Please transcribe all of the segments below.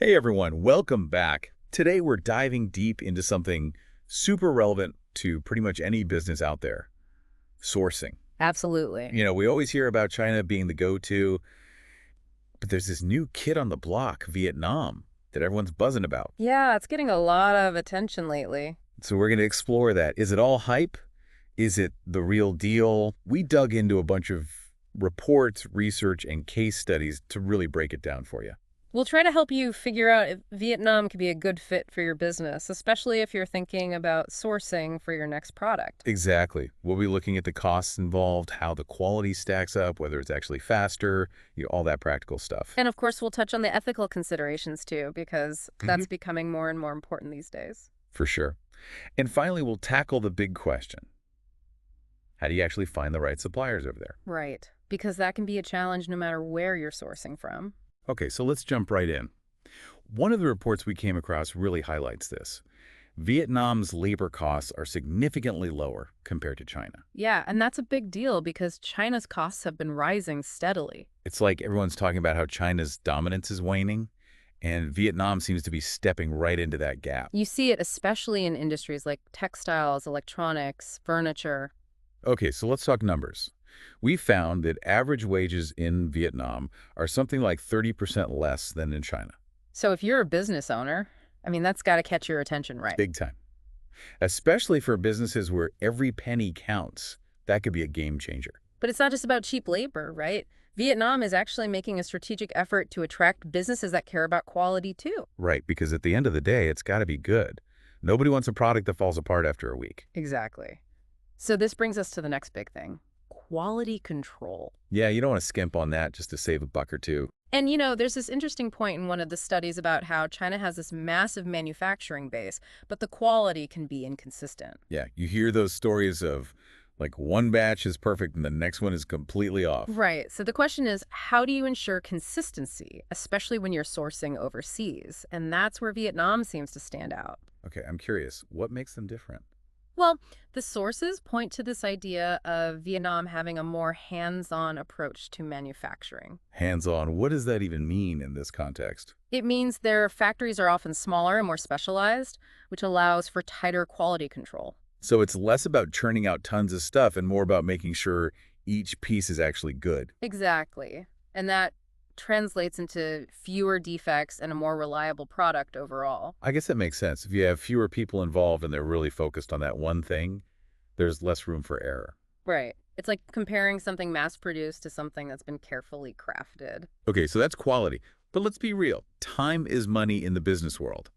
Hey everyone, welcome back. Today we're diving deep into something super relevant to pretty much any business out there, sourcing. Absolutely. We always hear about China being the go-to, but there's this new kid on the block, Vietnam, that everyone's buzzing about. Yeah, it's getting a lot of attention lately. So we're going to explore that. Is it all hype? Is it the real deal? We dug into a bunch of reports, research, and case studies to really break it down for you. We'll try to help you figure out if Vietnam could be a good fit for your business, especially if you're thinking about sourcing for your next product. Exactly. We'll be looking at the costs involved, how the quality stacks up, whether it's actually faster, all that practical stuff. And of course, we'll touch on the ethical considerations too, because Mhm. that's becoming more and more important these days. For sure. And finally, we'll tackle the big question. How do you actually find the right suppliers over there? Right. Because that can be a challenge no matter where you're sourcing from. Okay, so let's jump right in. One of the reports we came across really highlights this. Vietnam's labor costs are significantly lower compared to China. Yeah, and that's a big deal because China's costs have been rising steadily. It's like everyone's talking about how China's dominance is waning, and Vietnam seems to be stepping right into that gap. You see it especially in industries like textiles, electronics, furniture. Okay, so let's talk numbers. We found that average wages in Vietnam are something like 30% less than in China. So if you're a business owner, that's got to catch your attention, right? Big time. Especially for businesses where every penny counts. That could be a game changer. But it's not just about cheap labor, right? Vietnam is actually making a strategic effort to attract businesses that care about quality too. Right, because at the end of the day, it's got to be good. Nobody wants a product that falls apart after a week. Exactly. So this brings us to the next big thing, quality control. Yeah, you don't want to skimp on that just to save a buck or two. And there's this interesting point in one of the studies about how China has this massive manufacturing base, but the quality can be inconsistent. Yeah, you hear those stories of like one batch is perfect and the next one is completely off. Right. So the question is, how do you ensure consistency, especially when you're sourcing overseas? And that's where Vietnam seems to stand out. Okay, I'm curious, what makes them different? Well, the sources point to this idea of Vietnam having a more hands-on approach to manufacturing. Hands-on, what does that even mean in this context? It means their factories are often smaller and more specialized, which allows for tighter quality control. So it's less about churning out tons of stuff and more about making sure each piece is actually good. Exactly. And that translates into fewer defects and a more reliable product overall. I guess that makes sense. If you have fewer people involved and they're really focused on that one thing, there's less room for error. Right. It's like comparing something mass-produced to something that's been carefully crafted. Okay, so that's quality. But let's be real. Time is money in the business world.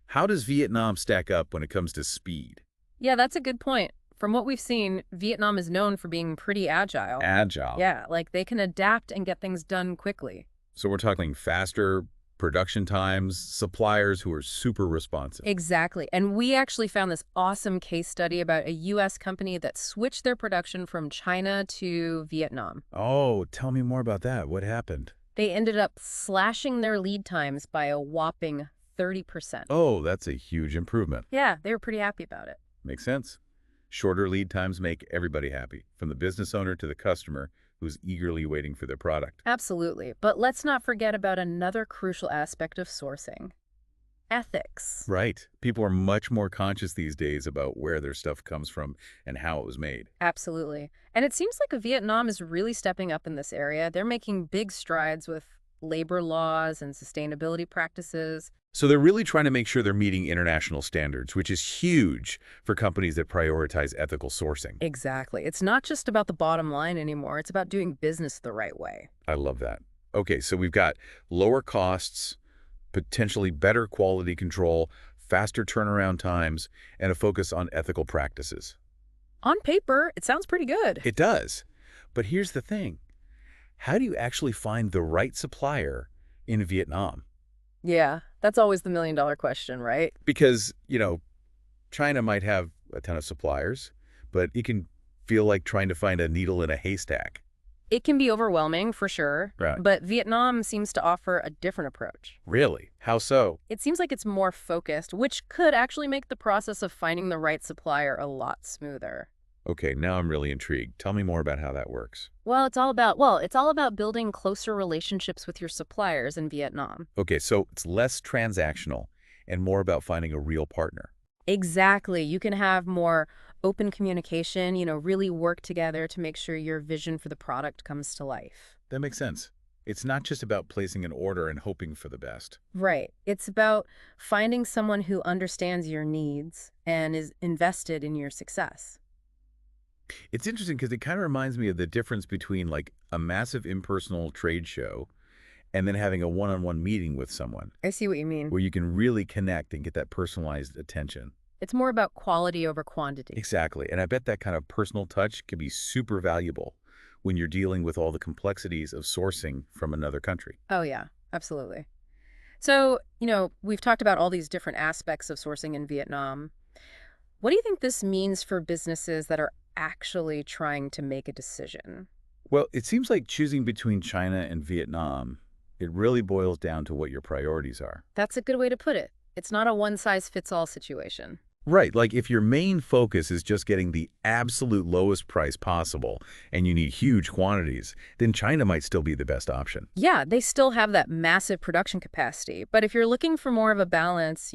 How does Vietnam stack up when it comes to speed? Yeah, that's a good point. From what we've seen, Vietnam is known for being pretty agile. Agile. Yeah, like they can adapt and get things done quickly. So we're talking faster production times, suppliers who are super responsive. Exactly. And we actually found this awesome case study about a U.S. company that switched their production from China to Vietnam. Oh, tell me more about that. What happened? They ended up slashing their lead times by a whopping 30%. Oh, that's a huge improvement. Yeah, they were pretty happy about it. Makes sense. Shorter lead times make everybody happy, from the business owner to the customer who's eagerly waiting for their product. Absolutely. But let's not forget about another crucial aspect of sourcing, ethics. Right. People are much more conscious these days about where their stuff comes from and how it was made. Absolutely. And it seems like Vietnam is really stepping up in this area. They're making big strides with labor laws and sustainability practices. So they're really trying to make sure they're meeting international standards, which is huge for companies that prioritize ethical sourcing. Exactly. It's not just about the bottom line anymore. It's about doing business the right way. I love that. Okay, so we've got lower costs, potentially better quality control, faster turnaround times, and a focus on ethical practices. On paper, it sounds pretty good. It does. But here's the thing. How do you actually find the right supplier in Vietnam? Yeah, that's always the million-dollar question, right? Because, China might have a ton of suppliers, but it can feel like trying to find a needle in a haystack. It can be overwhelming, for sure, Right. but Vietnam seems to offer a different approach. Really? How so? It seems like it's more focused, which could actually make the process of finding the right supplier a lot smoother. Okay, now I'm really intrigued. Tell me more about how that works. Well, it's all about building closer relationships with your suppliers in Vietnam. Okay, so it's less transactional and more about finding a real partner. Exactly. You can have more open communication, really work together to make sure your vision for the product comes to life. That makes sense. It's not just about placing an order and hoping for the best. Right. It's about finding someone who understands your needs and is invested in your success. It's interesting because it kind of reminds me of the difference between like a massive impersonal trade show and then having a one-on-one meeting with someone I see what you mean. where you can really connect and get that personalized attention. It's more about quality over quantity. Exactly. And I bet that kind of personal touch can be super valuable when you're dealing with all the complexities of sourcing from another country. Oh, yeah, absolutely. So, we've talked about all these different aspects of sourcing in Vietnam. What do you think this means for businesses that are actually trying to make a decision? Well, it seems like choosing between China and Vietnam, it really boils down to what your priorities are. That's a good way to put it. It's not a one-size-fits-all situation. Right, like if your main focus is just getting the absolute lowest price possible and you need huge quantities, then China might still be the best option. Yeah, they still have that massive production capacity. But if you're looking for more of a balance,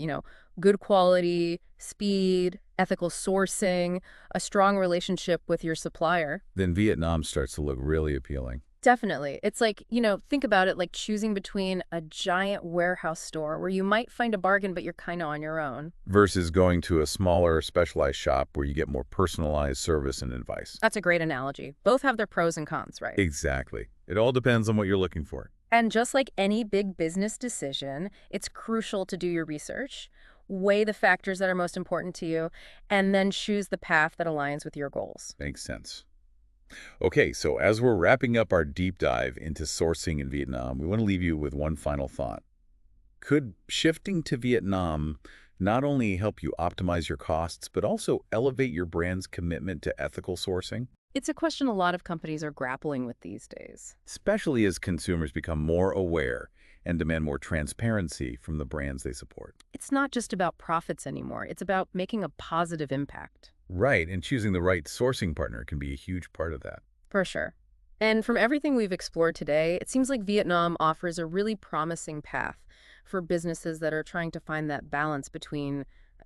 good quality, speed, ethical sourcing, a strong relationship with your supplier, Then Vietnam starts to look really appealing. definitely. It's like, think about it like choosing between a giant warehouse store where you might find a bargain, but you're kind of on your own. Versus going to a smaller, specialized shop where you get more personalized service and advice. That's a great analogy. Both have their pros and cons, right? Exactly. It all depends on what you're looking for. And just like any big business decision, it's crucial to do your research, weigh the factors that are most important to you, and then choose the path that aligns with your goals. Makes sense. Okay, so as we're wrapping up our deep dive into sourcing in Vietnam, we want to leave you with one final thought. Could shifting to Vietnam not only help you optimize your costs, but also elevate your brand's commitment to ethical sourcing? It's a question a lot of companies are grappling with these days. Especially as consumers become more aware and demand more transparency from the brands they support. It's not just about profits anymore. It's about making a positive impact. Right, and choosing the right sourcing partner can be a huge part of that. For sure. And from everything we've explored today, it seems like Vietnam offers a really promising path for businesses that are trying to find that balance between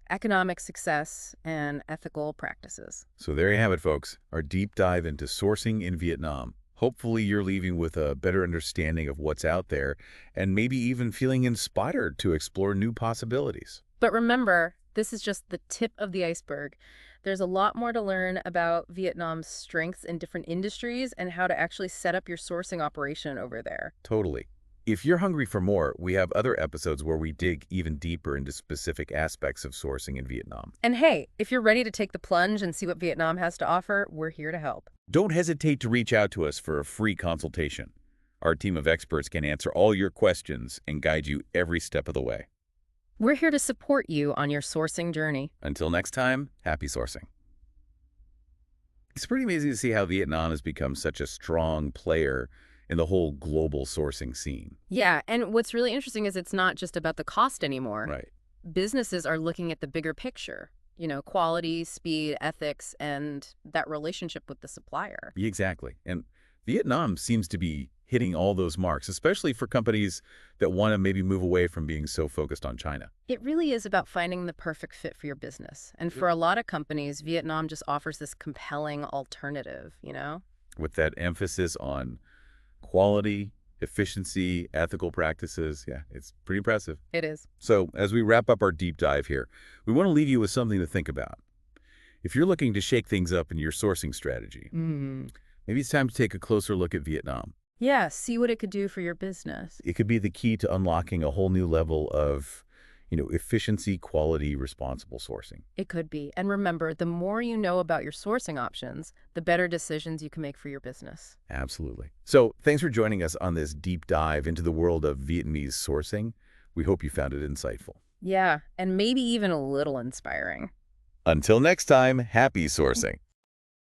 economic success and ethical practices. So there you have it, folks, our deep dive into sourcing in Vietnam. Hopefully you're leaving with a better understanding of what's out there and maybe even feeling inspired to explore new possibilities. But remember, this is just the tip of the iceberg. There's a lot more to learn about Vietnam's strengths in different industries and how to actually set up your sourcing operation over there. Totally. If you're hungry for more, we have other episodes where we dig even deeper into specific aspects of sourcing in Vietnam. And hey, if you're ready to take the plunge and see what Vietnam has to offer, we're here to help. Don't hesitate to reach out to us for a free consultation. Our team of experts can answer all your questions and guide you every step of the way. We're here to support you on your sourcing journey. Until next time, happy sourcing. It's pretty amazing to see how Vietnam has become such a strong player in the whole global sourcing scene. Yeah, and what's really interesting is it's not just about the cost anymore. Right. Businesses are looking at the bigger picture, quality, speed, ethics, and that relationship with the supplier. Exactly. And Vietnam seems to be hitting all those marks, especially for companies that want to maybe move away from being so focused on China. It really is about finding the perfect fit for your business. And for a lot of companies, Vietnam just offers this compelling alternative. With that emphasis on quality, efficiency, ethical practices. Yeah, it's pretty impressive. It is. So as we wrap up our deep dive here, we want to leave you with something to think about. If you're looking to shake things up in your sourcing strategy, maybe it's time to take a closer look at Vietnam. Yeah, see what it could do for your business. It could be the key to unlocking a whole new level of, efficiency, quality, responsible sourcing. It could be. And remember, the more you know about your sourcing options, the better decisions you can make for your business. Absolutely. So thanks for joining us on this deep dive into the world of Vietnamese sourcing. We hope you found it insightful. Yeah, and maybe even a little inspiring. Until next time, happy sourcing.